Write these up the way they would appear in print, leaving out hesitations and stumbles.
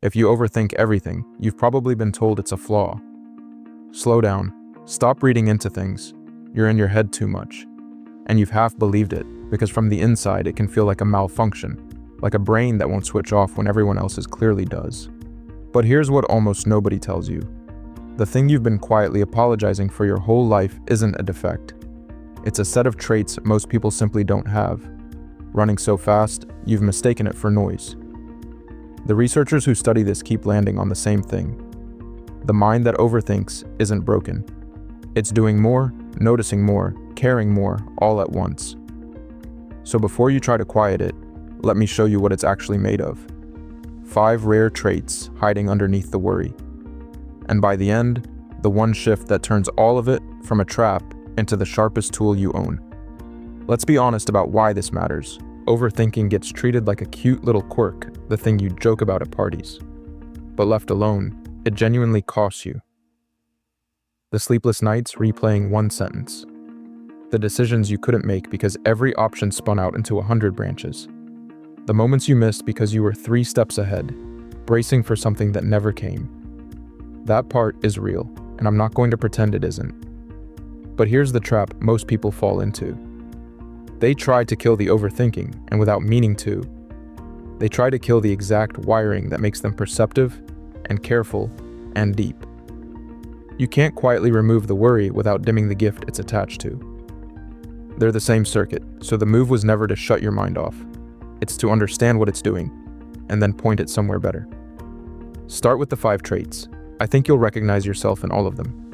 If you overthink everything, you've probably been told it's a flaw. Slow down. Stop reading into things. You're in your head too much. And you've half believed it, because from the inside it can feel like a malfunction, like a brain that won't switch off when everyone else's clearly does. But here's what almost nobody tells you. The thing you've been quietly apologizing for your whole life isn't a defect. It's a set of traits most people simply don't have. Running so fast, you've mistaken it for noise. The researchers who study this keep landing on the same thing. The mind that overthinks isn't broken. It's doing more, noticing more, caring more, all at once. So before you try to quiet it, let me show you what it's actually made of. 5 rare traits hiding underneath the worry. And by the end, the one shift that turns all of it from a trap into the sharpest tool you own. Let's be honest about why this matters. Overthinking gets treated like a cute little quirk, the thing you joke about at parties. But left alone, it genuinely costs you. The sleepless nights replaying one sentence. The decisions you couldn't make because every option spun out into 100 branches. The moments you missed because you were 3 steps ahead, bracing for something that never came. That part is real, and I'm not going to pretend it isn't. But here's the trap most people fall into. They try to kill the overthinking, and without meaning to, they try to kill the exact wiring that makes them perceptive and careful and deep. You can't quietly remove the worry without dimming the gift it's attached to. They're the same circuit, so the move was never to shut your mind off. It's to understand what it's doing, and then point it somewhere better. Start with the 5 traits. I think you'll recognize yourself in all of them.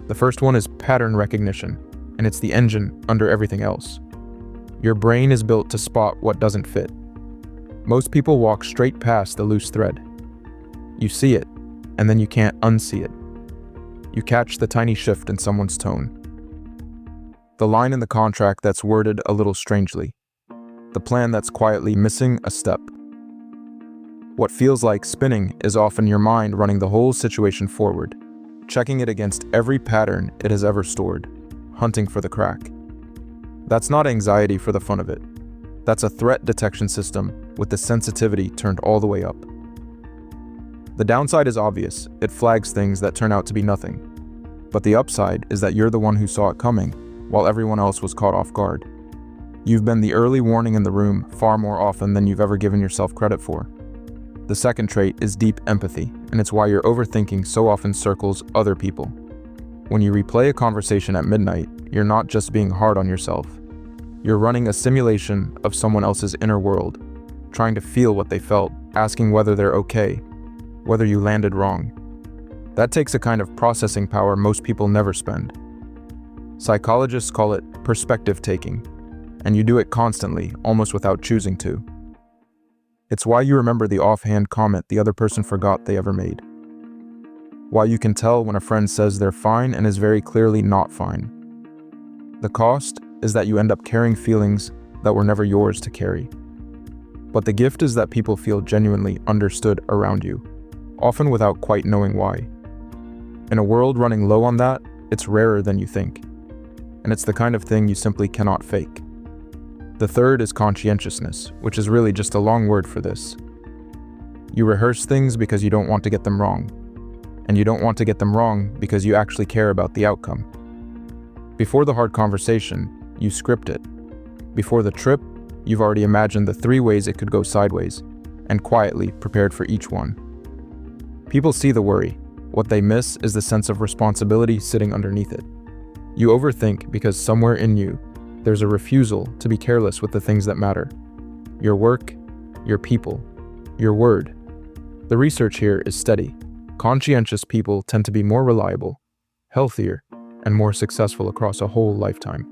The first one is pattern recognition, and it's the engine under everything else. Your brain is built to spot what doesn't fit. Most people walk straight past the loose thread. You see it, and then you can't unsee it. You catch the tiny shift in someone's tone. The line in the contract that's worded a little strangely. The plan that's quietly missing a step. What feels like spinning is often your mind running the whole situation forward, checking it against every pattern it has ever stored, hunting for the crack. That's not anxiety for the fun of it. That's a threat detection system with the sensitivity turned all the way up. The downside is obvious. It flags things that turn out to be nothing. But the upside is that you're the one who saw it coming, while everyone else was caught off guard. You've been the early warning in the room far more often than you've ever given yourself credit for. The second trait is deep empathy, and it's why your overthinking so often circles other people. When you replay a conversation at midnight, you're not just being hard on yourself. You're running a simulation of someone else's inner world, trying to feel what they felt, asking whether they're okay, whether you landed wrong. That takes a kind of processing power most people never spend. Psychologists call it perspective taking, and you do it constantly, almost without choosing to. It's why you remember the offhand comment the other person forgot they ever made. Why you can tell when a friend says they're fine and is very clearly not fine. The cost is that you end up carrying feelings that were never yours to carry. But the gift is that people feel genuinely understood around you, often without quite knowing why. In a world running low on that, it's rarer than you think. And it's the kind of thing you simply cannot fake. The third is conscientiousness, which is really just a long word for this. You rehearse things because you don't want to get them wrong. And you don't want to get them wrong because you actually care about the outcome. Before the hard conversation, you script it. Before the trip, you've already imagined the 3 ways it could go sideways, and quietly prepared for each one. People see the worry. What they miss is the sense of responsibility sitting underneath it. You overthink because somewhere in you, there's a refusal to be careless with the things that matter. Your work, your people, your word. The research here is steady. Conscientious people tend to be more reliable, healthier, and more successful across a whole lifetime.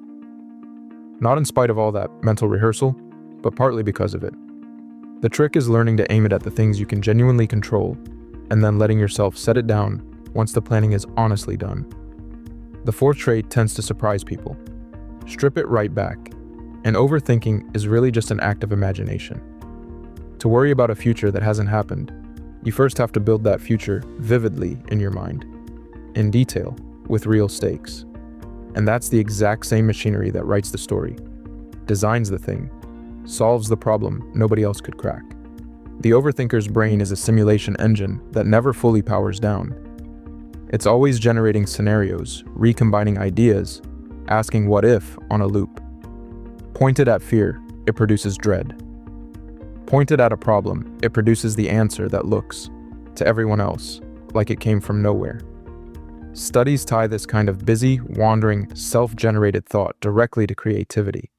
Not in spite of all that mental rehearsal, but partly because of it. The trick is learning to aim it at the things you can genuinely control, and then letting yourself set it down once the planning is honestly done. The 4th trait tends to surprise people. Strip it right back. And overthinking is really just an act of imagination. To worry about a future that hasn't happened, you first have to build that future vividly in your mind, in detail, with real stakes. And that's the exact same machinery that writes the story, designs the thing, solves the problem nobody else could crack. The overthinker's brain is a simulation engine that never fully powers down. It's always generating scenarios, recombining ideas, asking what if on a loop. Pointed at fear, it produces dread. Pointed at a problem, it produces the answer that looks, to everyone else, like it came from nowhere. Studies tie this kind of busy, wandering, self-generated thought directly to creativity.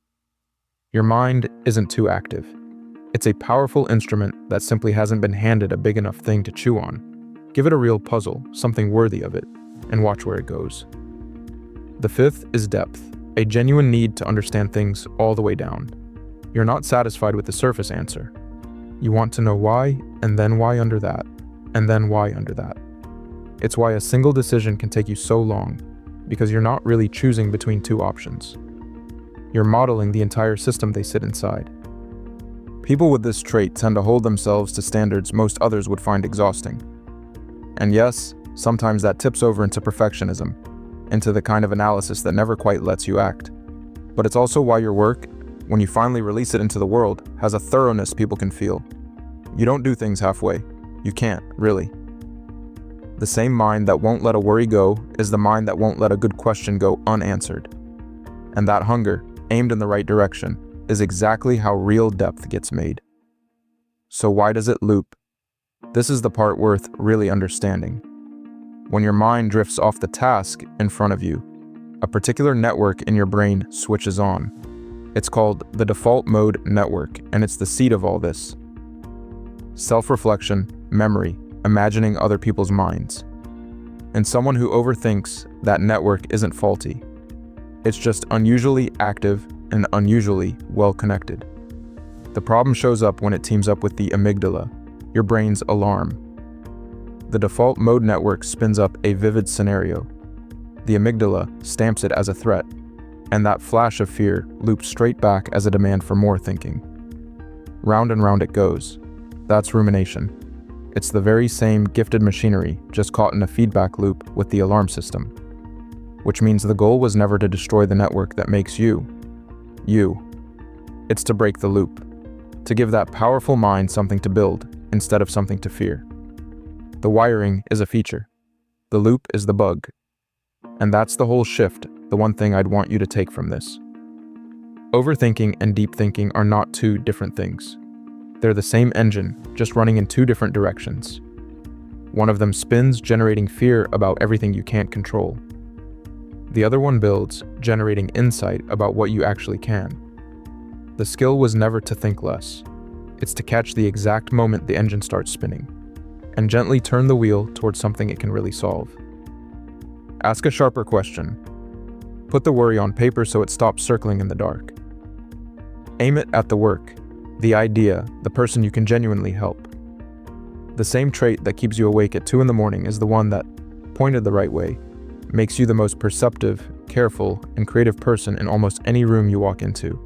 Your mind isn't too active. It's a powerful instrument that simply hasn't been handed a big enough thing to chew on. Give it a real puzzle, something worthy of it, and watch where it goes. The fifth is depth, a genuine need to understand things all the way down. You're not satisfied with the surface answer. You want to know why, and then why under that, and then why under that. It's why a single decision can take you so long, because you're not really choosing between two options. You're modeling the entire system they sit inside. People with this trait tend to hold themselves to standards most others would find exhausting. And yes, sometimes that tips over into perfectionism, into the kind of analysis that never quite lets you act. But it's also why your work, when you finally release it into the world, has a thoroughness people can feel. You don't do things halfway. You can't, really. The same mind that won't let a worry go is the mind that won't let a good question go unanswered. And that hunger, aimed in the right direction, is exactly how real depth gets made. So why does it loop? This is the part worth really understanding. When your mind drifts off the task in front of you, a particular network in your brain switches on. It's called the default mode network, and it's the seed of all this. Self-reflection, memory, imagining other people's minds. And someone who overthinks, that network isn't faulty. It's just unusually active and unusually well-connected. The problem shows up when it teams up with the amygdala, your brain's alarm. The default mode network spins up a vivid scenario. The amygdala stamps it as a threat, and that flash of fear loops straight back as a demand for more thinking. Round and round it goes. That's rumination. It's the very same gifted machinery, just caught in a feedback loop with the alarm system. Which means the goal was never to destroy the network that makes you. It's to break the loop, to give that powerful mind something to build instead of something to fear. The wiring is a feature. The loop is the bug. And that's the whole shift, the one thing I'd want you to take from this. Overthinking and deep thinking are not two different things. They're the same engine, just running in two different directions. One of them spins, generating fear about everything you can't control. The other one builds, generating insight about what you actually can. The skill was never to think less. It's to catch the exact moment the engine starts spinning, and gently turn the wheel towards something it can really solve. Ask a sharper question. Put the worry on paper so it stops circling in the dark. Aim it at the work, the idea, the person you can genuinely help. The same trait that keeps you awake at 2 a.m. is the one that, pointed the right way, makes you the most perceptive, careful, and creative person in almost any room you walk into.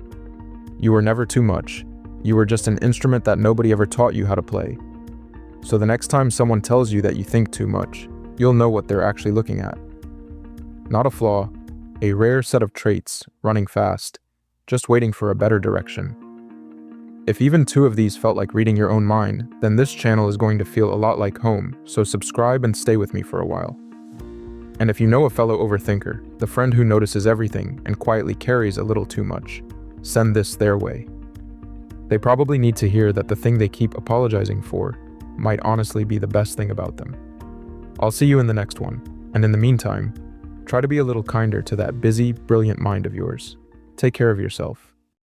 You were never too much. You were just an instrument that nobody ever taught you how to play. So the next time someone tells you that you think too much, you'll know what they're actually looking at. Not a flaw, a rare set of traits, running fast, just waiting for a better direction. If even 2 of these felt like reading your own mind, then this channel is going to feel a lot like home, so subscribe and stay with me for a while. And if you know a fellow overthinker, the friend who notices everything and quietly carries a little too much, send this their way. They probably need to hear that the thing they keep apologizing for might honestly be the best thing about them. I'll see you in the next one, and in the meantime, try to be a little kinder to that busy, brilliant mind of yours. Take care of yourself.